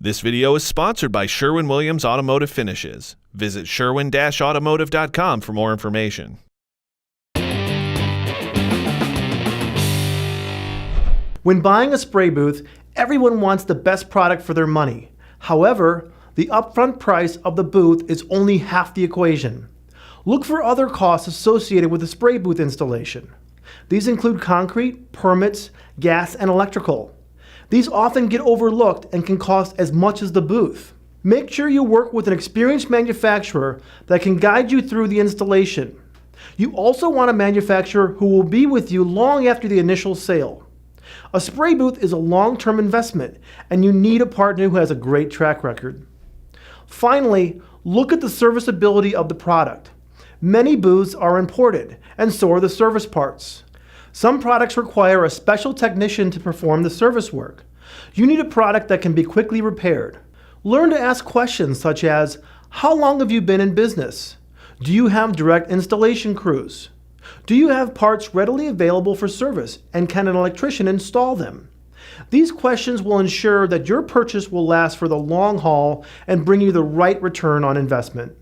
This video is sponsored by Sherwin-Williams Automotive Finishes. Visit sherwin-automotive.com for more information. When buying a spray booth, everyone wants the best product for their money. However, the upfront price of the booth is only half the equation. Look for other costs associated with a spray booth installation. These include concrete, permits, gas, and electrical. These often get overlooked and can cost as much as the booth. Make sure you work with an experienced manufacturer that can guide you through the installation. You also want a manufacturer who will be with you long after the initial sale. A spray booth is a long-term investment, and you need a partner who has a great track record. Finally, look at the serviceability of the product. Many booths are imported, and so are the service parts. Some products require a special technician to perform the service work. You need a product that can be quickly repaired. Learn to ask questions such as, how long have you been in business? Do you have direct installation crews? Do you have parts readily available for service, and can an electrician install them? These questions will ensure that your purchase will last for the long haul and bring you the right return on investment.